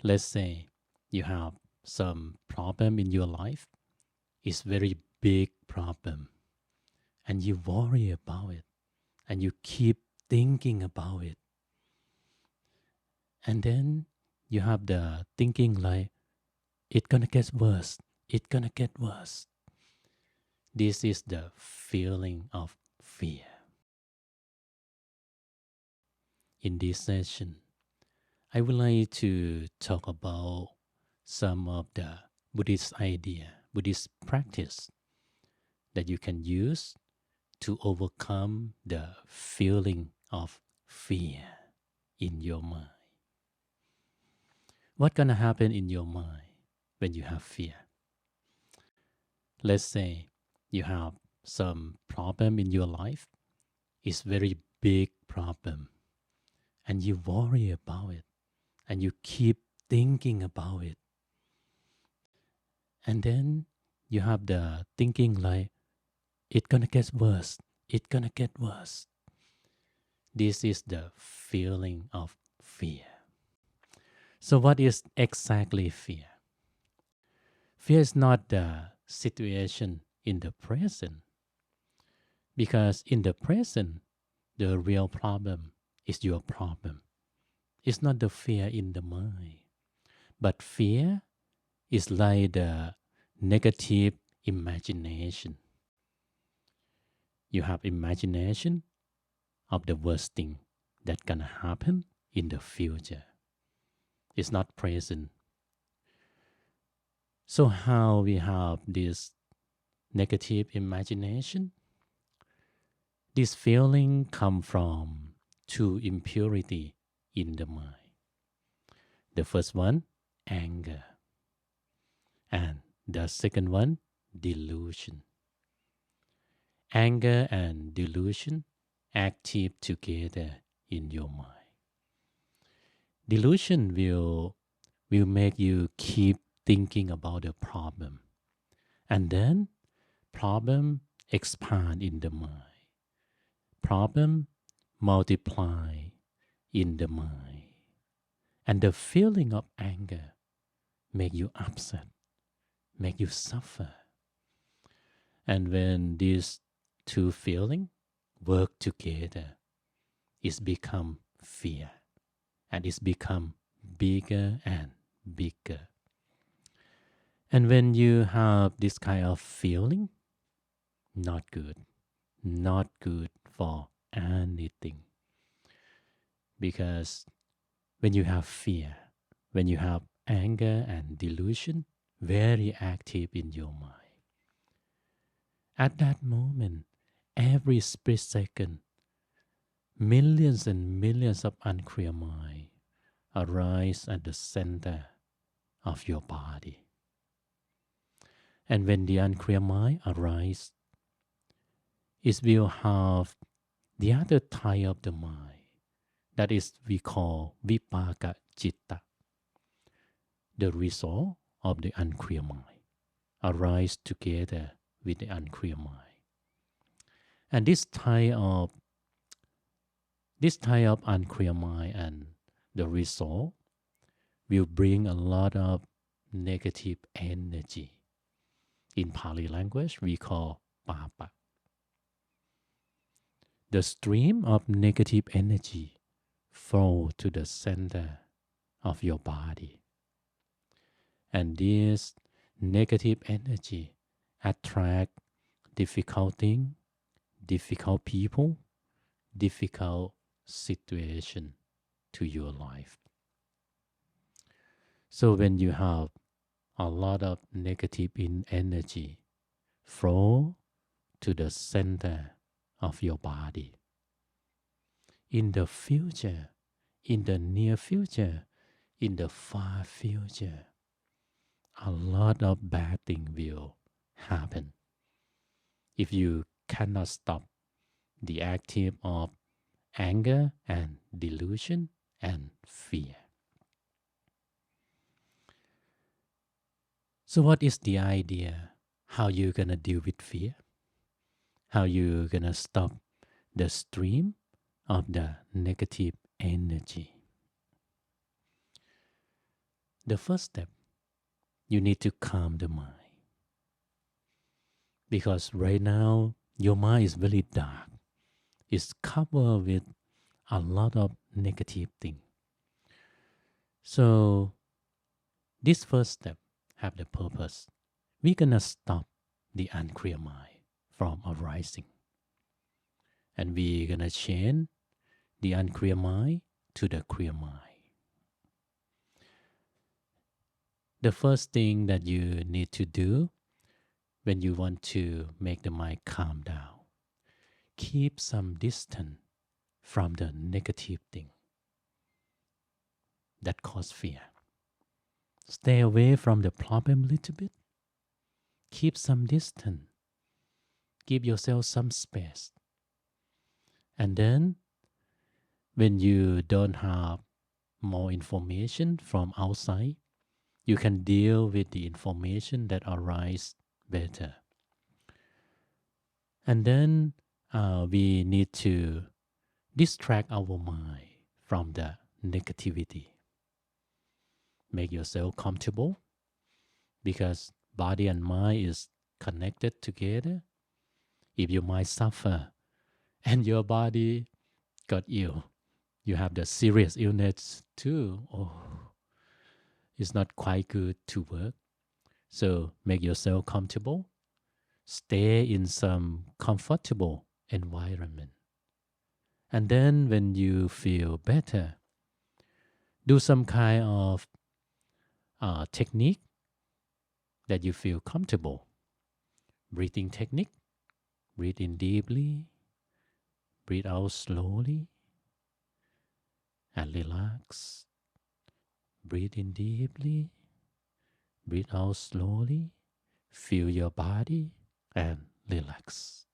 Let's say you have some problem in your life. It's very big problem, and you worry about it, and you keep thinking about it, and then you have the thinking like it's gonna get worse. It's gonna get worse. This is the feeling of fear. In this session, I would like to talk about some of the Buddhist idea, Buddhist practice that you can use to overcome the feeling of fear in your mind. What's gonna happen in your mind when you have fear? Let's say you have some problem in your life. It's very big problem, and you worry about it, and you keep thinking about it, and then you have the thinking like it's gonna get worse. It's gonna get worse. This is the feeling of fear. So what is exactly fear? Fear is not the situation in the present, because in the present, the real problem is your problem. It's not the fear in the mind, but fear is like the negative imagination. You have imagination of the worst thing that can happen in the future. It's not present. So how we have this negative imagination? This feeling come from two impurity in the mind. The first one, anger. And the second one, delusion. Anger and delusion active together in your mind. Delusion will make you keep thinking about the problem. And then problem expand in the mind. Problem multiply in the mind. And the feeling of anger make you upset, make you suffer. And when these two feelings work together, it's become fear. And it's become bigger and bigger. And when you have this kind of feeling, not good for anything. Because when you have fear, when you have anger and delusion very active in your mind, at that moment, every split second, millions and millions of unclear mind arise at the center of your body. And when the unclear mind arises, it will have the other type of the mind, that is we call vipaka citta, the result of the unclear mind, arise together with the unclear mind. And this type of unclear mind and the result will bring a lot of negative energy. In Pali language, we call papa. The stream of negative energy flow to the center of your body. And this negative energy attract difficult things, difficult people, difficult situation to your life. So when you have a lot of negative energy flow to the center of your body, in the future, in the near future, in the far future, a lot of bad things will happen if you cannot stop the active of anger and delusion and fear. So what is the idea? How you gonna deal with fear? How you gonna stop the stream of the negative energy? the first step, you need to calm the mind. Because right now, your mind is very dark. It's covered with a lot of negative things. So this first step have the purpose. We're gonna stop the unclear mind from arising. And we're gonna change the unclear mind to the clear mind. The first thing that you need to do when you want to make the mind calm down, keep some distance from the negative thing that cause fear. Stay away from the problem a little bit. Keep some distance. Give yourself some space. And then, when you don't have more information from outside, you can deal with the information that arises better. And then we need to distract our mind from the negativity. Make yourself comfortable, because body and mind is connected together. If your mind suffer and your body got ill, you have the serious illness too. Oh, it's not quite good to work. So make yourself comfortable. Stay in some comfortable environment. And then when you feel better, do some kind of technique that you feel comfortable. Breathing technique. Breathe in deeply. Breathe out slowly. And relax. Breathe in deeply. Breathe out slowly. Feel your body and relax.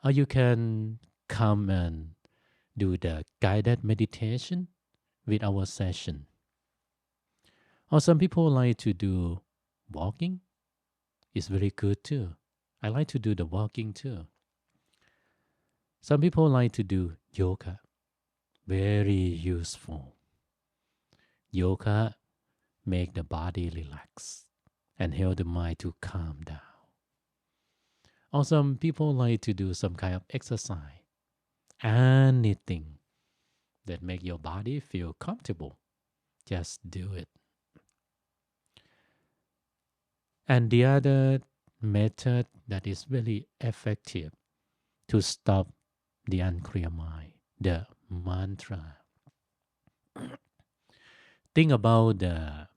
Or you can come and do the guided meditation with our session. Or some people like to do walking. It's very good too. I like to do the walking too. Some people like to do yoga. Very useful. Yoga make the body relax and help the mind to calm down. Or some people like to do some kind of exercise. Anything that make your body feel comfortable, just do it. And the other method that is very effective to stop the unclear mind, the mantra. Think about the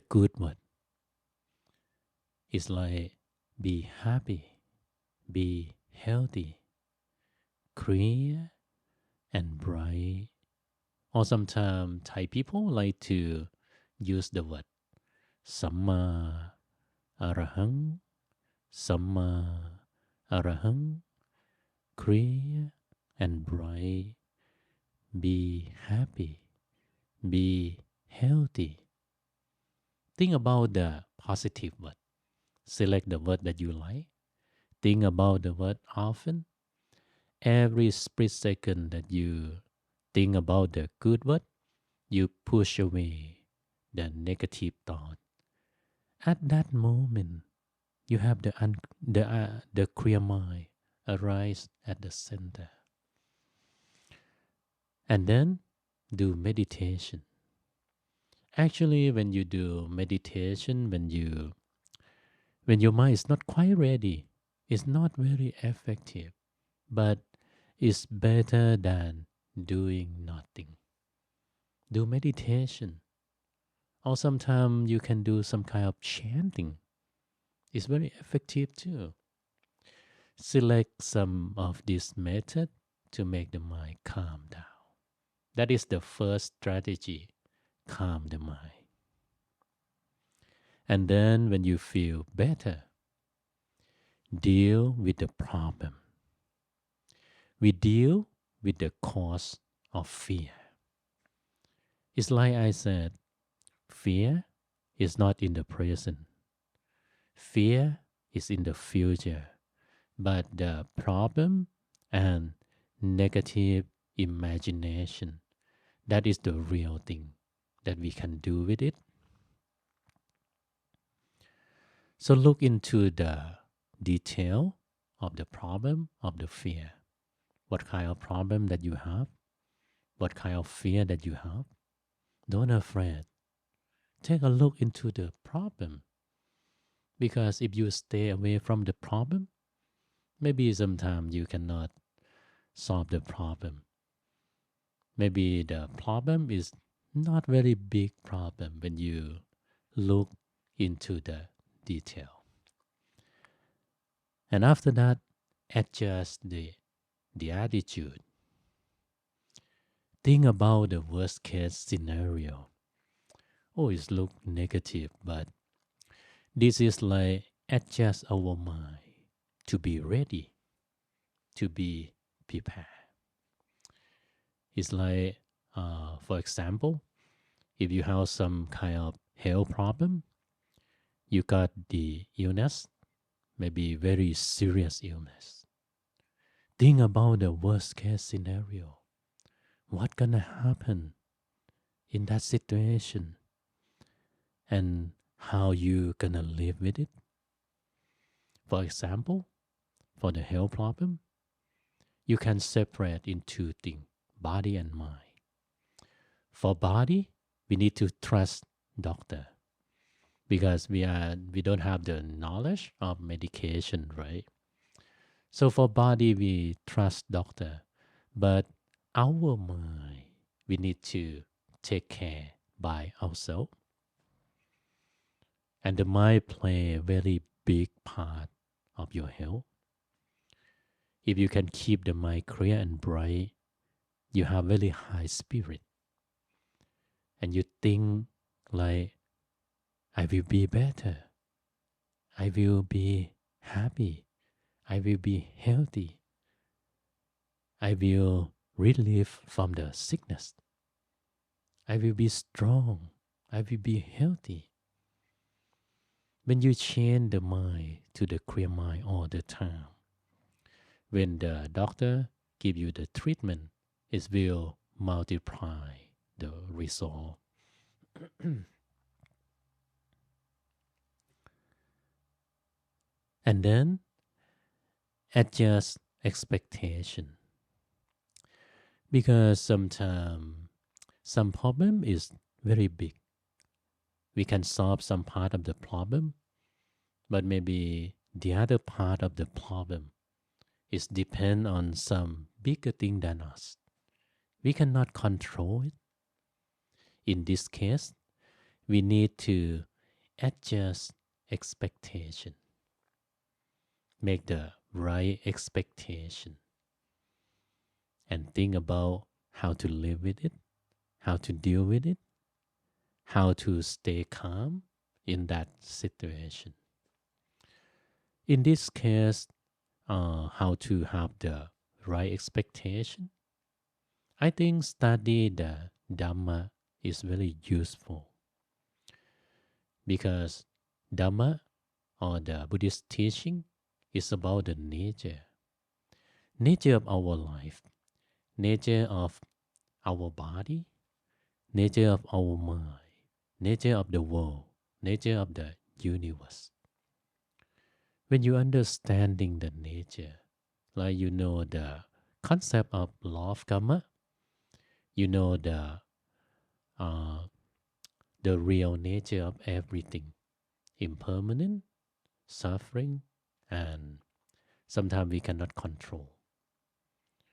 good word. It's like be happy, be healthy, clear and bright. Or sometimes Thai people like to use the word Samma Arahang, Samma Arahang, clear and bright, be happy, be healthy. Think about the positive word. Select the word that you like. Think about the word often. Every split second that you think about the good word, you push away the negative thought. At that moment, you have the clear mind arise at the center. And then do meditation. Actually, when you do meditation, when your mind is not quite ready, it's not very effective, but it's better than doing nothing. Do meditation. Or sometimes you can do some kind of chanting. It's very effective too. Select some of this method to make the mind calm down. That is the first strategy, calm the mind. And then when you feel better, deal with the problem. We deal with the cause of fear. It's like I said, fear is not in the present. Fear is in the future. But the problem and negative imagination, that is the real thing that we can do with it. So look into the detail of the problem of the fear. What kind of problem that you have? What kind of fear that you have? Don't afraid. Take a look into the problem. Because if you stay away from the problem, maybe sometimes you cannot solve the problem. Maybe the problem is not very big problem when you look into the detail. And after that, adjust the attitude. Think about the worst case scenario. Oh, it looks negative, but this is like adjust our mind to be ready, to be prepared. It's like, for example, if you have some kind of health problem, you got the illness, maybe very serious illness. Think about the worst case scenario. What's gonna happen in that situation? And how you gonna live with it? For example, for the health problem, you can separate into two things, body and mind. For body, we need to trust doctor because we don't have the knowledge of medication, right? So for body, we trust doctor, but our mind, we need to take care by ourselves. And the mind play a very big part of your health. If you can keep the mind clear and bright, you have very high spirit. And you think like, I will be better. I will be happy. I will be healthy. I will relieve from the sickness. I will be strong. I will be healthy. When you change the mind to the clear mind all the time, when the doctor give you the treatment, it will multiply the result. And then adjust expectation. Because sometimes some problem is very big. We can solve some part of the problem, but maybe the other part of the problem is depend on some bigger thing than us. We cannot control it. In this case, we need to adjust expectation. Make the right expectation. And think about how to live with it, how to deal with it, how to stay calm in that situation. In this case, how to have the right expectation. I think study the Dhamma is very useful because Dhamma or the Buddhist teaching is about the nature of our life, nature of our body, nature of our mind, nature of the world, nature of the universe. When you understanding the nature, like you know the concept of law of karma, you know the real nature of everything, impermanent, suffering, and sometimes we cannot control.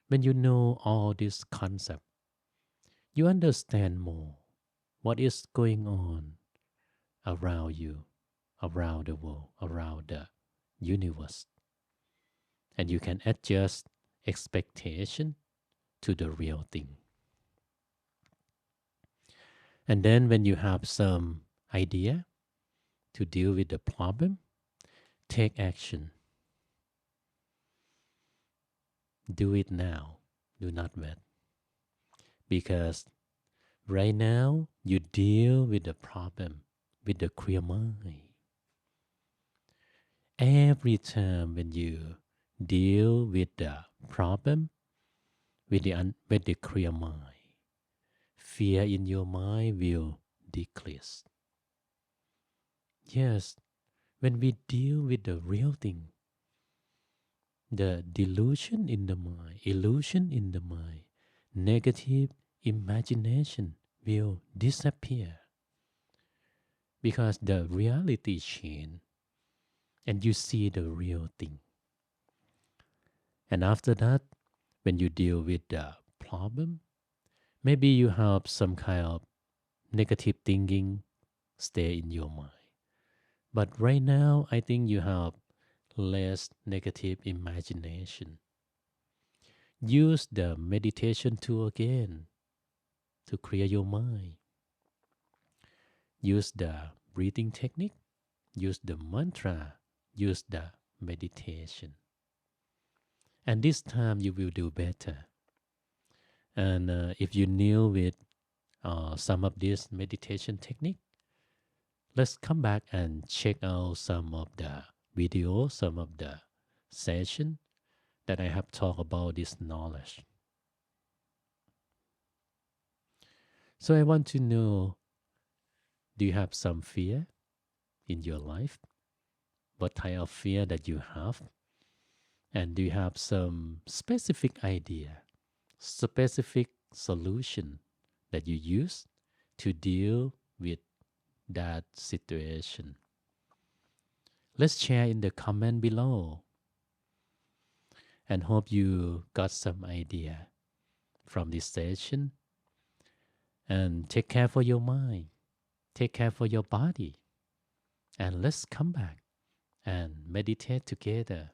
When you know all this concept, you understand more what is going on around you, around the world, around the universe. And you can adjust expectation to the real thing. And then when you have some idea to deal with the problem, take action. Do it now. Do not wait. Because right now you deal with the problem with the clear mind. Every time when you deal with the problem with the clear mind, fear in your mind will decrease. Yes, when we deal with the real thing, the delusion in the mind, illusion in the mind, negative imagination will disappear because the reality change and you see the real thing. And after that, when you deal with the problem, maybe you have some kind of negative thinking stay in your mind. But right now, I think you have less negative imagination. Use the meditation tool again to clear your mind. Use the breathing technique, use the mantra, use the meditation. And this time you will do better. And if you new with some of this meditation technique, let's come back and check out some of the videos, some of the session that I have talked about this knowledge. So I want to know, do you have some fear in your life? What type of fear that you have? And do you have some specific idea, specific solution that you use to deal with that situation? Let's share in the comment below. And hope you got some idea from this session. And take care for your mind. Take care for your body. And let's come back and meditate together.